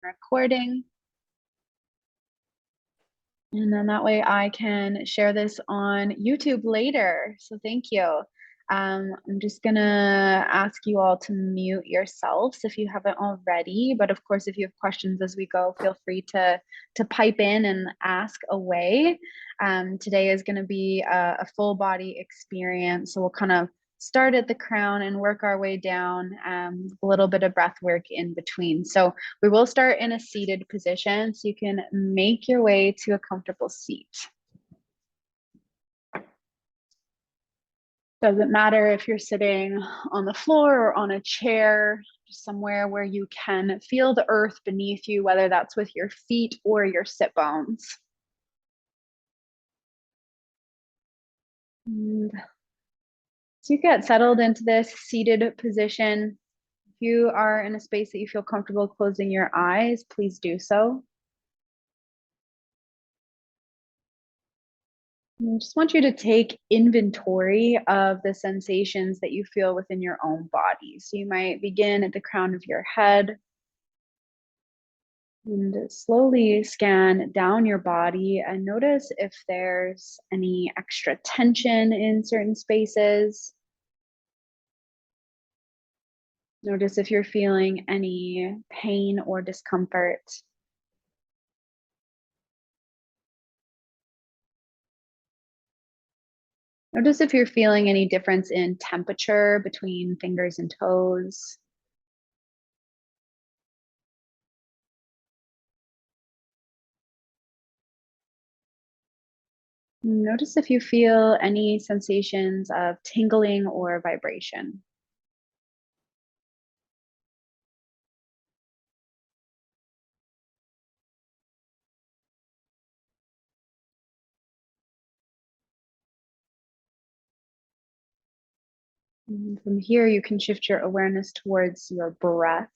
recording. And then that way I can share this on YouTube later. So thank you. I'm just gonna ask you all to mute yourselves if you haven't already. But of course, if you have questions as we go, feel free to pipe in and ask away. Today is going to be a full body experience. So we'll kind of start at the crown and work our way down, a little bit of breath work in between. So we will start in a seated position, so you can make your way to a comfortable seat. Doesn't matter if you're sitting on the floor or on a chair, just somewhere where you can feel the earth beneath you, whether that's with your feet or your sit bones. And so you get settled into this seated position. If you are in a space that you feel comfortable closing your eyes, please do so. I just want you to take inventory of the sensations that you feel within your own body. So you might begin at the crown of your head and slowly scan down your body and notice if there's any extra tension in certain spaces. Notice if you're feeling any pain or discomfort. Notice if you're feeling any difference in temperature between fingers and toes. Notice if you feel any sensations of tingling or vibration. And from here, you can shift your awareness towards your breath.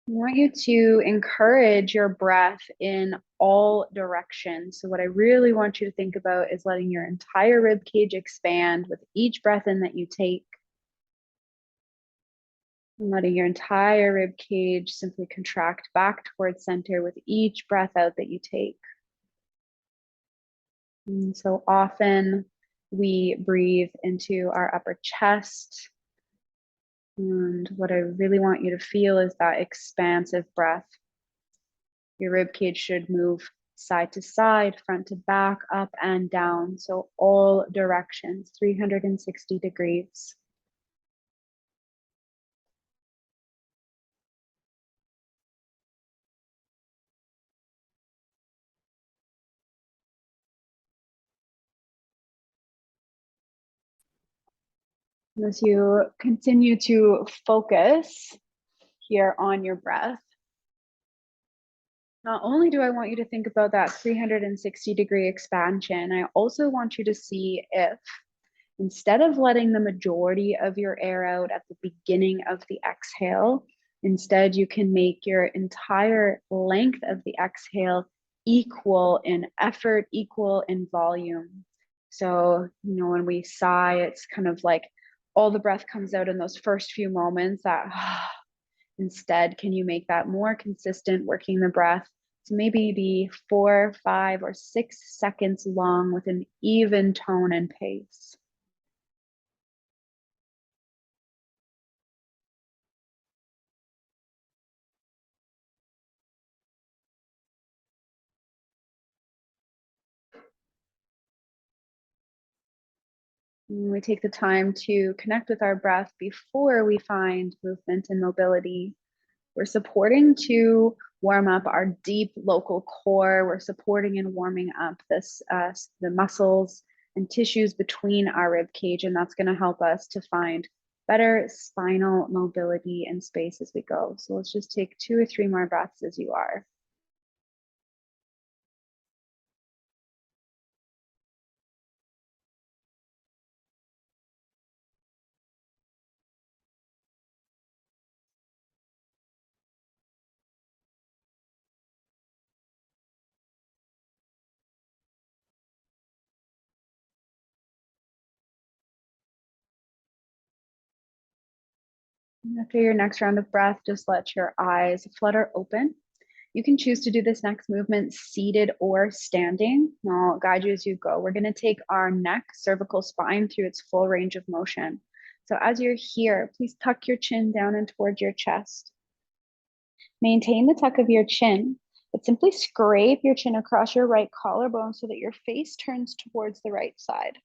I want you to encourage your breath in all directions. So, what I really want you to think about is letting your entire rib cage expand with each breath in that you take, and letting your entire rib cage simply contract back towards center with each breath out that you take. And so often we breathe into our upper chest. And what I really want you to feel is that expansive breath. Your rib cage should move side to side, front to back, up and down. So all directions, 360 degrees. As you continue to focus here on your breath, not only do I want you to think about that 360-degree expansion, I also want you to see if instead of letting the majority of your air out at the beginning of the exhale, instead you can make your entire length of the exhale equal in effort, equal in volume. So, when we sigh, it's kind of like all the breath comes out in those first few moments that instead, can you make that more consistent, working the breath to maybe be 4, 5, or 6 seconds long with an even tone and pace? We take the time to connect with our breath before we find movement and mobility. We're supporting to warm up our deep local core. We're supporting and warming up the muscles and tissues between our rib cage, and that's going to help us to find better spinal mobility and space as we go. So let's just take 2 or 3 more breaths as you are. After your next round of breath, just let your eyes flutter open. You can choose to do this next movement seated or standing. I'll guide you as you go. We're going to take our neck, cervical spine through its full range of motion. So as you're here, please tuck your chin down and towards your chest. Maintain the tuck of your chin, but simply scrape your chin across your right collarbone so that your face turns towards the right side.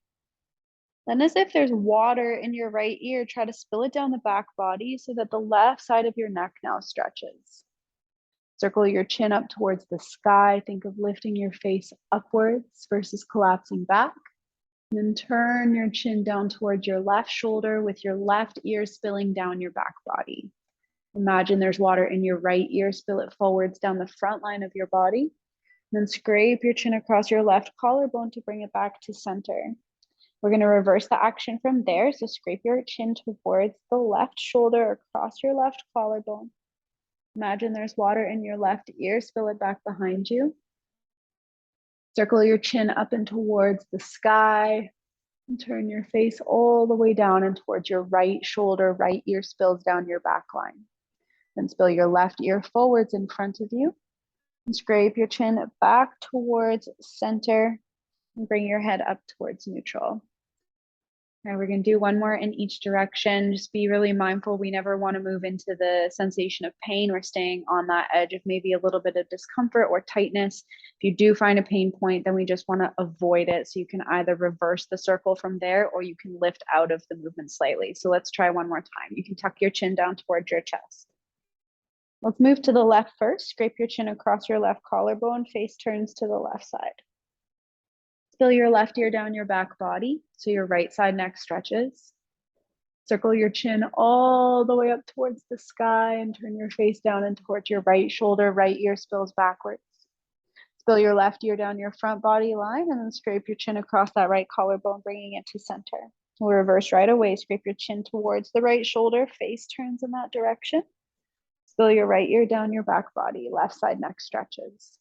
Then, as if there's water in your right ear, try to spill it down the back body so that the left side of your neck now stretches. Circle your chin up towards the sky. Think of lifting your face upwards versus collapsing back. And then turn your chin down towards your left shoulder with your left ear spilling down your back body. Imagine there's water in your right ear, spill it forwards down the front line of your body. Then scrape your chin across your left collarbone to bring it back to center. We're going to reverse the action from there. So scrape your chin towards the left shoulder across your left collarbone. Imagine there's water in your left ear, spill it back behind you. Circle your chin up and towards the sky. And turn your face all the way down and towards your right shoulder. Right ear spills down your back line. Then spill your left ear forwards in front of you. And scrape your chin back towards center. And bring your head up towards neutral. All right, we're going to do one more in each direction. Just be really mindful. We never want to move into the sensation of pain. We're staying on that edge of maybe a little bit of discomfort or tightness. If you do find a pain point, then we just want to avoid it. So you can either reverse the circle from there or you can lift out of the movement slightly. So let's try one more time. You can tuck your chin down towards your chest. Let's move to the left first. Scrape your chin across your left collarbone. Face turns to the left side. Spill your left ear down your back body so your right side neck stretches. Circle your chin all the way up towards the sky and turn your face down and towards your right shoulder. Right ear spills backwards. Spill your left ear down your front body line and then scrape your chin across that right collarbone, bringing it to center. We'll reverse right away. Scrape your chin towards the right shoulder. Face turns in that direction. Spill your right ear down your back body. Left side neck stretches.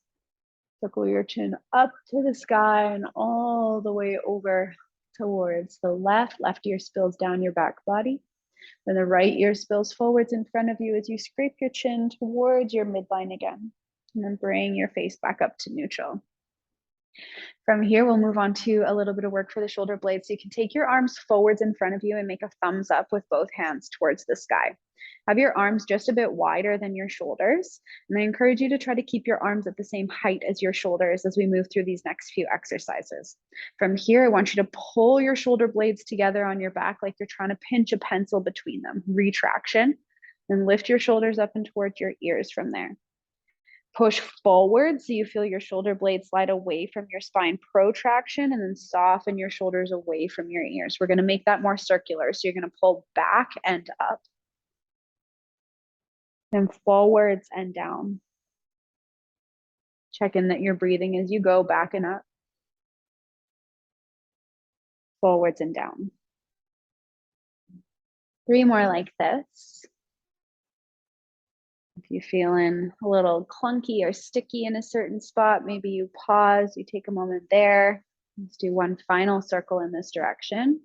Circle your chin up to the sky and all the way over towards the left. Left ear spills down your back body. Then the right ear spills forwards in front of you as you scrape your chin towards your midline again. And then bring your face back up to neutral. From here, we'll move on to a little bit of work for the shoulder blades. So you can take your arms forwards in front of you and make a thumbs up with both hands towards the sky. Have your arms just a bit wider than your shoulders. And I encourage you to try to keep your arms at the same height as your shoulders as we move through these next few exercises. From here, I want you to pull your shoulder blades together on your back like you're trying to pinch a pencil between them. Retraction. Then lift your shoulders up and towards your ears from there. Push forward so you feel your shoulder blades slide away from your spine, protraction, and then soften your shoulders away from your ears. We're going to make that more circular. So you're going to pull back and up. Then forwards and down. Check in that you're breathing as you go back and up. Forwards and down. 3 more like this. If you're feeling a little clunky or sticky in a certain spot, maybe you pause, you take a moment there. Let's do one final circle in this direction.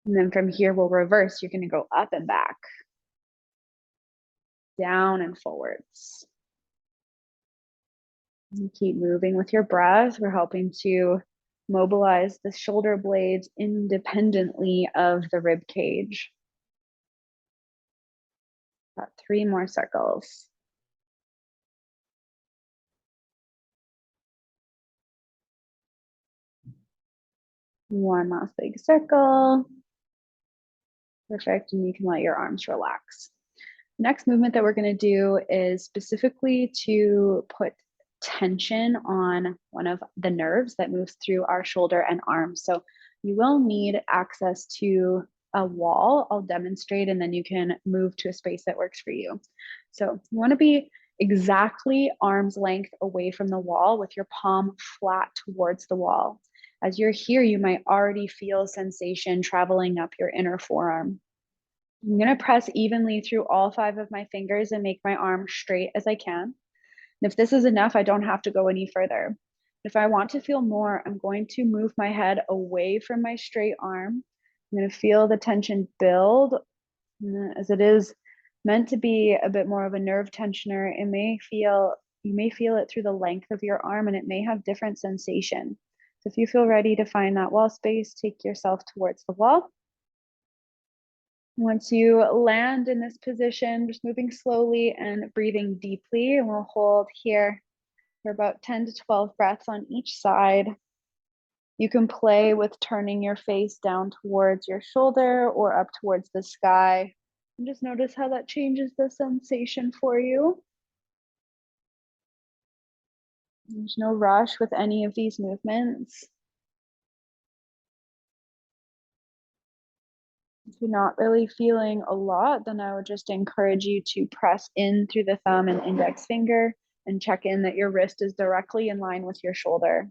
And then from here, we'll reverse. You're going to go up and back, down and forwards. And keep moving with your breath. We're helping to mobilize the shoulder blades independently of the rib cage. Got 3 more circles. One last big circle. Perfect, and you can let your arms relax. Next movement that we're going to do is specifically to put tension on one of the nerves that moves through our shoulder and arm. So you will need access to a wall. I'll demonstrate and then you can move to a space that works for you. So you want to be exactly arm's length away from the wall with your palm flat towards the wall. As you're here, you might already feel sensation traveling up your inner forearm. I'm going to press evenly through all 5 of my fingers and make my arm straight as I can. And if this is enough, I don't have to go any further. If I want to feel more, I'm going to move my head away from my straight arm, I'm going to feel the tension build. As it is meant to be a bit more of a nerve tensioner, you may feel it through the length of your arm and it may have different sensation. So if you feel ready to find that wall space, take yourself towards the wall. Once you land in this position, just moving slowly and breathing deeply, and we'll hold here for about 10 to 12 breaths on each side. You can play with turning your face down towards your shoulder or up towards the sky. And just notice how that changes the sensation for you. There's no rush with any of these movements. If you're not really feeling a lot, then I would just encourage you to press in through the thumb and index finger and check in that your wrist is directly in line with your shoulder.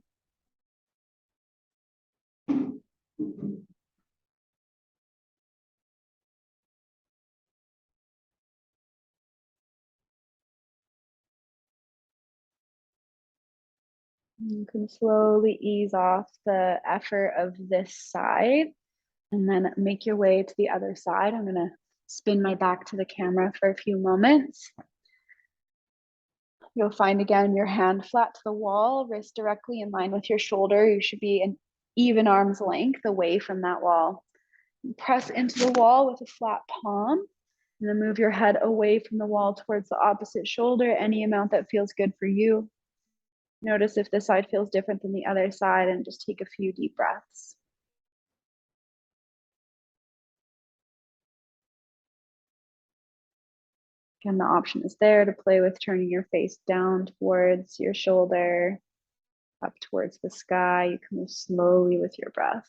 You can slowly ease off the effort of this side and then make your way to the other side. I'm going to spin my back to the camera for a few moments. You'll find again your hand flat to the wall, wrist directly in line with your shoulder. You should be an even arm's length away from that wall. Press into the wall with a flat palm, and then move your head away from the wall towards the opposite shoulder, any amount that feels good for you. Notice if this side feels different than the other side, and just take a few deep breaths. Again, the option is there to play with turning your face down towards your shoulder, up towards the sky. You can move slowly with your breath.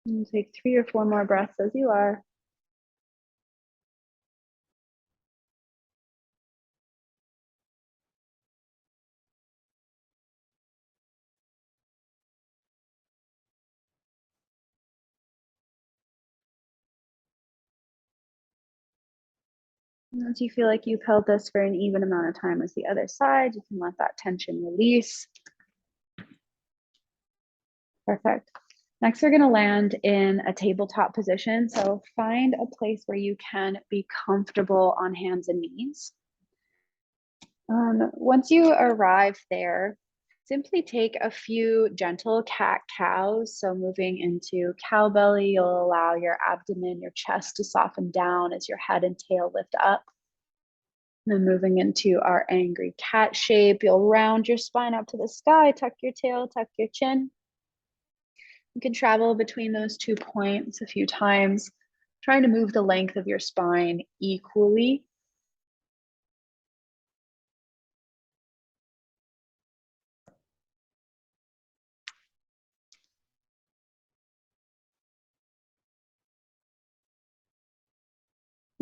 And take 3 or 4 more breaths as you are. Once you feel like you've held this for an even amount of time as the other side, you can let that tension release. Perfect. Next, we're going to land in a tabletop position. So find a place where you can be comfortable on hands and knees. Once you arrive there, simply take a few gentle cat-cows. So moving into cow belly, you'll allow your abdomen, your chest to soften down as your head and tail lift up. Then moving into our angry cat shape, you'll round your spine up to the sky, tuck your tail, tuck your chin. You can travel between those 2 points a few times, trying to move the length of your spine equally.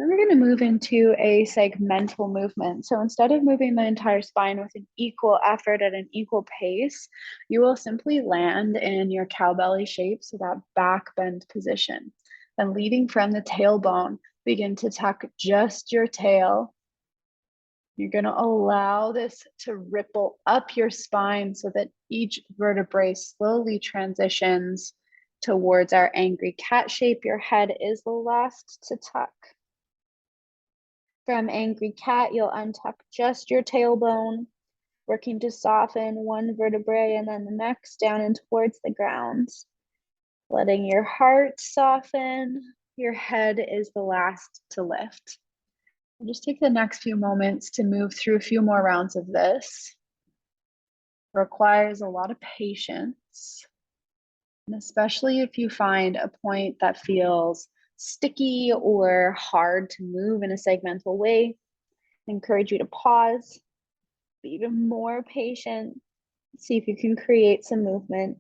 Then we're going to move into a segmental movement. So instead of moving the entire spine with an equal effort at an equal pace, you will simply land in your cow belly shape, so that back bend position. Then leading from the tailbone, begin to tuck just your tail. You're going to allow this to ripple up your spine so that each vertebrae slowly transitions towards our angry cat shape. Your head is the last to tuck. From angry cat, you'll untuck just your tailbone, working to soften one vertebrae and then the next down and towards the ground. Letting your heart soften, your head is the last to lift. We'll just take the next few moments to move through a few more rounds of this. It requires a lot of patience, and especially if you find a point that feels sticky or hard to move in a segmental way, I encourage you to pause, be even more patient, see if you can create some movement.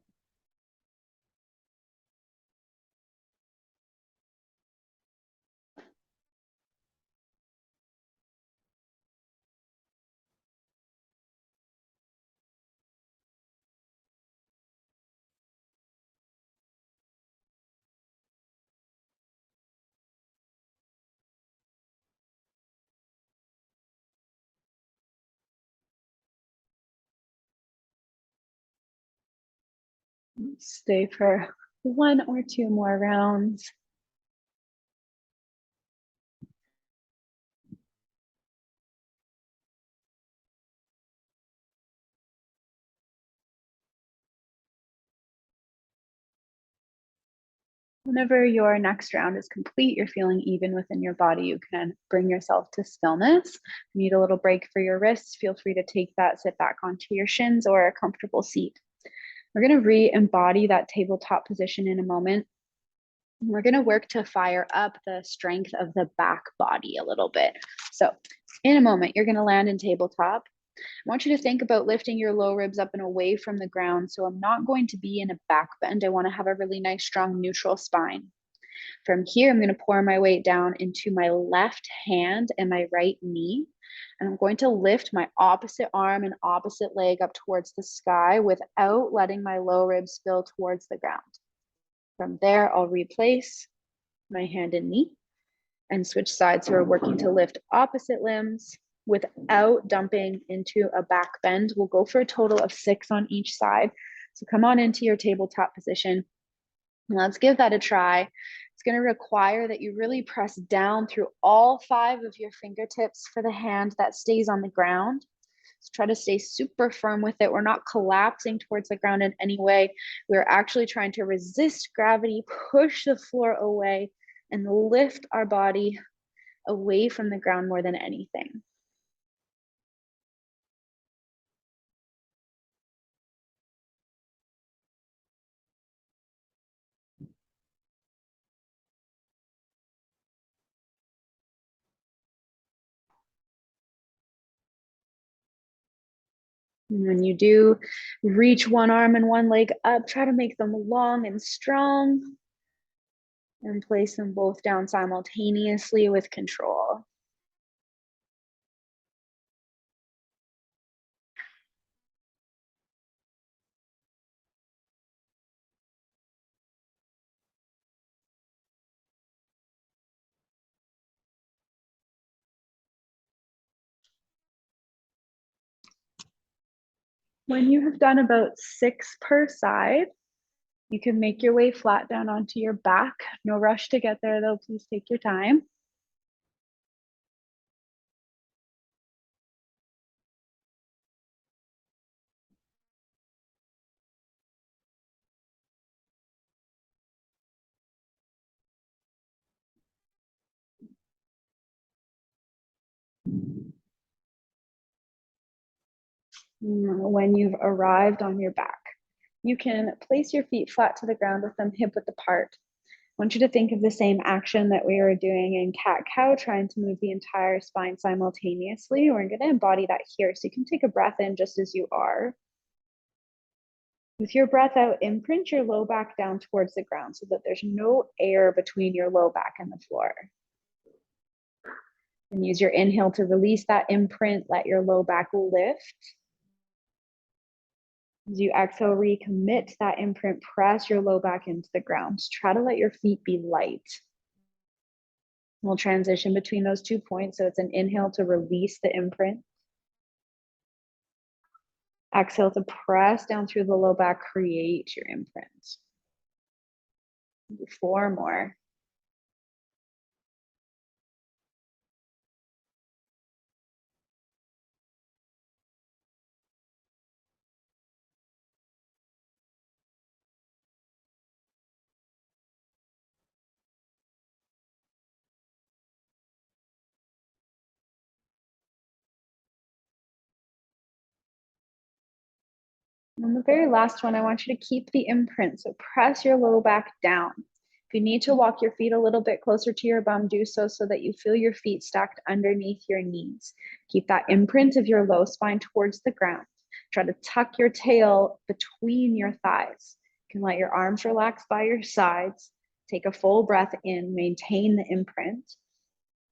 Stay for one or two more rounds. Whenever your next round is complete, you're feeling even within your body, you can bring yourself to stillness. If you need a little break for your wrists, feel free to take that, sit back onto your shins or a comfortable seat. We're going to re-embody that tabletop position in a moment. We're going to work to fire up the strength of the back body a little bit. So in a moment, you're going to land in tabletop. I want you to think about lifting your low ribs up and away from the ground. So I'm not going to be in a back bend. I want to have a really nice, strong, neutral spine. From here, I'm going to pour my weight down into my left hand and my right knee. And I'm going to lift my opposite arm and opposite leg up towards the sky without letting my low ribs spill towards the ground. From there, I'll replace my hand and knee and switch sides. So we're working to lift opposite limbs without dumping into a back bend. We'll go for a total of 6 on each side. So come on into your tabletop position. And let's give that a try. It's going to require that you really press down through all 5 of your fingertips for the hand that stays on the ground. So try to stay super firm with it. We're not collapsing towards the ground in any way. We're actually trying to resist gravity, push the floor away, and lift our body away from the ground more than anything. And when you do reach one arm and one leg up, try to make them long and strong and place them both down simultaneously with control. When you have done about 6 per side, you can make your way flat down onto your back. No rush to get there though, please take your time. When you've arrived on your back, you can place your feet flat to the ground with them hip width apart. I want you to think of the same action that we were doing in cat-cow, trying to move the entire spine simultaneously. We're going to embody that here. So you can take a breath in just as you are. With your breath out, imprint your low back down towards the ground so that there's no air between your low back and the floor. And use your inhale to release that imprint, let your low back lift. As you exhale, recommit that imprint, press your low back into the ground. Try to let your feet be light. We'll transition between those 2 points. So it's an inhale to release the imprint. Exhale to press down through the low back, create your imprint. 4 more. And the very last one, I want you to keep the imprint. So press your low back down. If you need to walk your feet a little bit closer to your bum, do so so that you feel your feet stacked underneath your knees. Keep that imprint of your low spine towards the ground. Try to tuck your tail between your thighs. You can let your arms relax by your sides. Take a full breath in, maintain the imprint.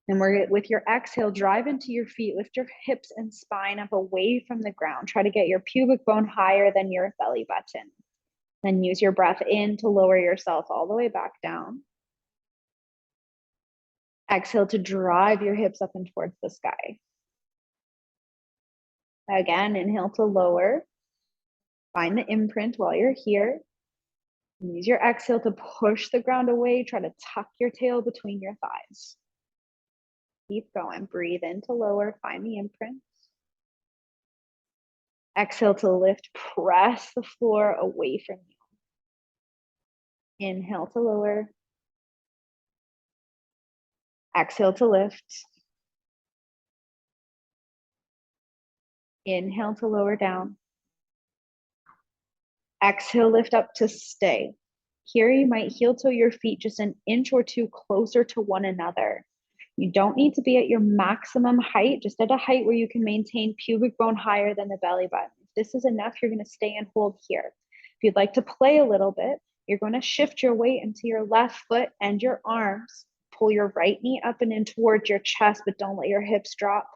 And we're with your exhale, drive into your feet, lift your hips and spine up away from the ground. Try to get your pubic bone higher than your belly button. Then use your breath in to lower yourself all the way back down. Exhale to drive your hips up and towards the sky. Again, inhale to lower. Find the imprint while you're here. Use your exhale to push the ground away. Try to tuck your tail between your thighs. Keep going. Breathe in to lower. Find the imprint. Exhale to lift. Press the floor away from you. Inhale to lower. Exhale to lift. Inhale to lower down. Exhale, lift up to stay. Here you might heel toe your feet just an inch or two closer to one another. You don't need to be at your maximum height, just at a height where you can maintain pubic bone higher than the belly button. If this is enough, you're going to stay and hold here. If you'd like to play a little bit, you're going to shift your weight into your left foot and your arms. Pull your right knee up and in towards your chest, but don't let your hips drop.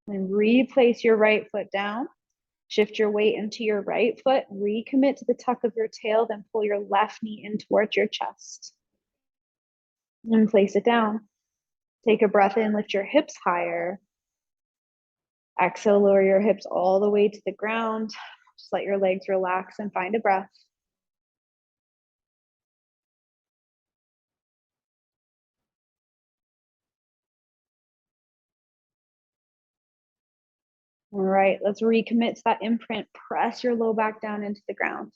And replace your right foot down. Shift your weight into your right foot, recommit to the tuck of your tail, then pull your left knee in towards your chest. And place it down. Take a breath in, lift your hips higher. Exhale, lower your hips all the way to the ground. Just let your legs relax and find a breath. All right, let's recommit to that imprint. Press your low back down into the ground.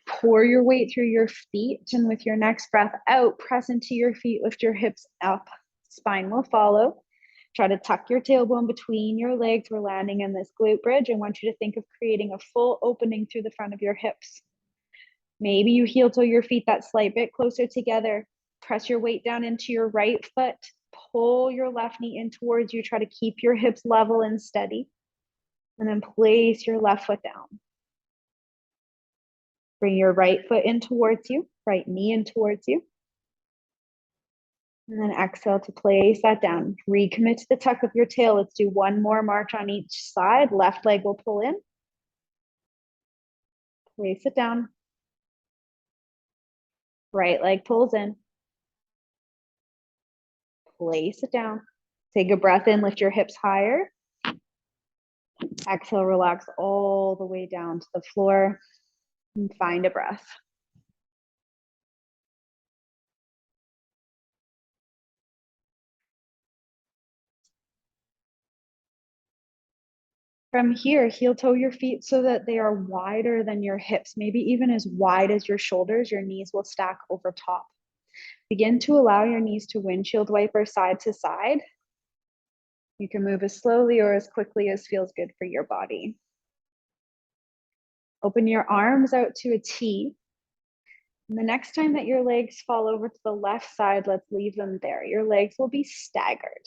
Pour your weight through your feet, and with your next breath out, press into your feet, lift your hips up. Spine will follow. Try to tuck your tailbone between your legs. We're landing in this glute bridge. I want you to think of creating a full opening through the front of your hips. Maybe you heel toe your feet that slight bit closer together. Press your weight down into your right foot. Pull your left knee in towards you. Try to keep your hips level and steady. And then place your left foot down. Bring your right foot in towards you, right knee in towards you. And then exhale to place that down. Recommit to the tuck of your tail. Let's do one more march on each side. Left leg will pull in. Place it down. Right leg pulls in. Place it down. Take a breath in, lift your hips higher. Exhale, relax all the way down to the floor and find a breath. From here, heel toe your feet so that they are wider than your hips, maybe even as wide as your shoulders. Your knees will stack over top. Begin to allow your knees to windshield wiper side to side. You can move as slowly or as quickly as feels good for your body. Open your arms out to a T. And the next time that your legs fall over to the left side, let's leave them there. Your legs will be staggered.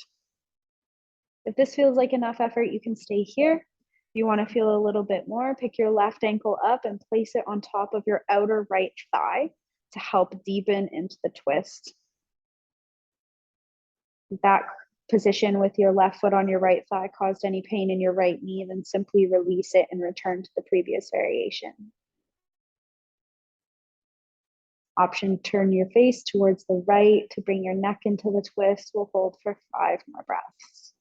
If this feels like enough effort, you can stay here. If you want to feel a little bit more, pick your left ankle up and place it on top of your outer right thigh to help deepen into the twist. That position with your left foot on your right thigh caused any pain in your right knee, then simply release it and return to the previous variation. Option, turn your face towards the right to bring your neck into the twist. We'll hold for 5 more breaths.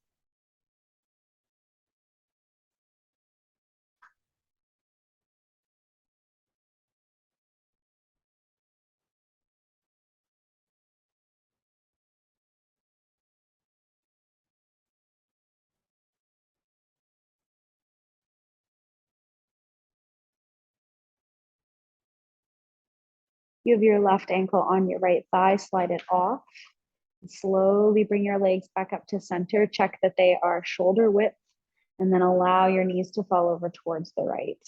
You have your left ankle on your right thigh, slide it off. Slowly bring your legs back up to center. Check that they are shoulder width, and then allow your knees to fall over towards the right.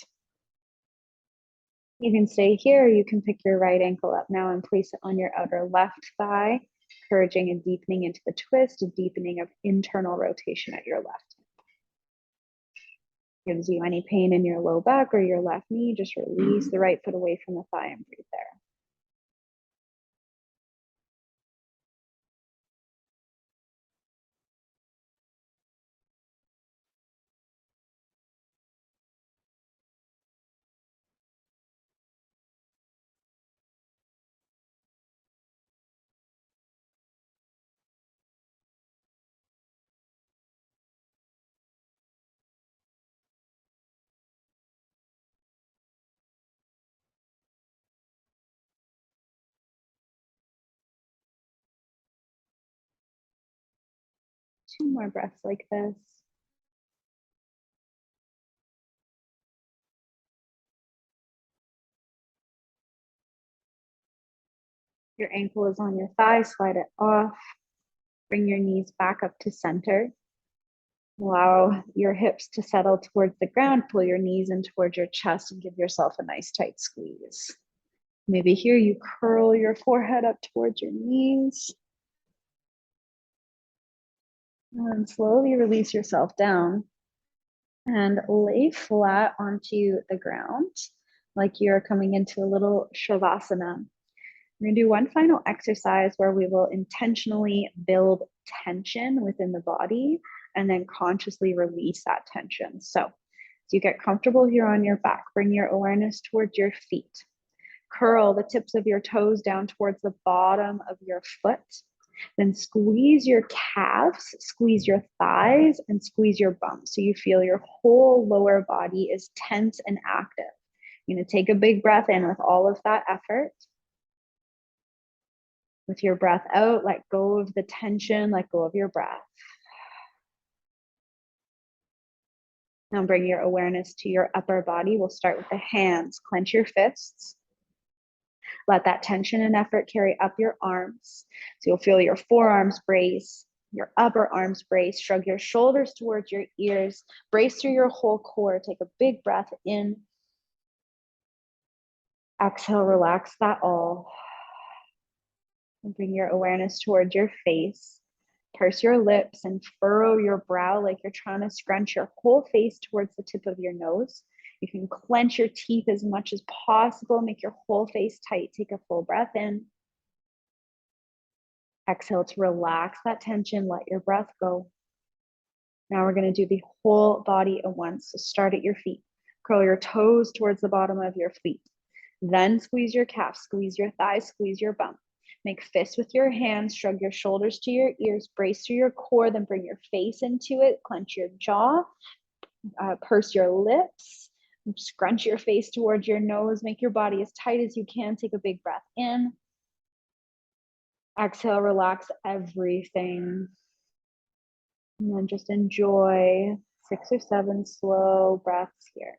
You can stay here. You can pick your right ankle up now and place it on your outer left thigh, encouraging a deepening into the twist, a deepening of internal rotation at your left. Gives you any pain in your low back or your left knee, just release the right foot away from the thigh and breathe there. 2 more breaths like this. Your ankle is on your thigh, slide it off. Bring your knees back up to center. Allow your hips to settle towards the ground. Pull your knees in towards your chest and give yourself a nice tight squeeze. Maybe here you curl your forehead up towards your knees. And slowly release yourself down and lay flat onto the ground like you're coming into a little shavasana. We're gonna do one final exercise where we will intentionally build tension within the body and then consciously release that tension. So as you get comfortable here on your back, bring your awareness towards your feet. Curl the tips of your toes down towards the bottom of your foot. Then squeeze your calves, squeeze your thighs, and squeeze your bum. So you feel your whole lower body is tense and active. You're gonna take a big breath in with all of that effort. With your breath out, let go of the tension, let go of your breath. Now bring your awareness to your upper body. We'll start with the hands. Clench your fists. Let that tension and effort carry up your arms. So you'll feel your forearms brace, your upper arms brace. Shrug your shoulders towards your ears. Brace through your whole core. Take a big breath in. Exhale, relax that all. And bring your awareness towards your face. Purse your lips and furrow your brow like you're trying to scrunch your whole face towards the tip of your nose. You can clench your teeth as much as possible. Make your whole face tight. Take a full breath in. Exhale to relax that tension. Let your breath go. Now we're going to do the whole body at once. So start at your feet. Curl your toes towards the bottom of your feet. Then squeeze your calf, squeeze your thighs, squeeze your bum. Make fists with your hands, shrug your shoulders to your ears, brace through your core, then bring your face into it, clench your jaw, purse your lips, scrunch your face towards your nose, make your body as tight as you can. Take a big breath in. Exhale, relax everything. And then just enjoy 6 or 7 slow breaths here.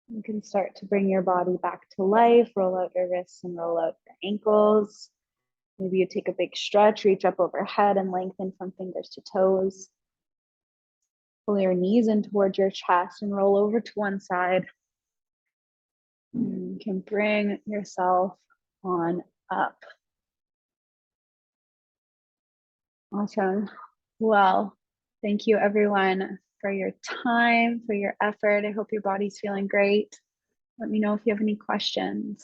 You can start to bring your body back to life. Roll out your wrists and roll out your ankles. Maybe you take a big stretch, reach up overhead and lengthen from fingers to toes. Pull your knees in towards your chest and roll over to one side. You can bring yourself on up. Awesome. Well, thank you everyone for your time, for your effort. I hope your body's feeling great. Let me know if you have any questions.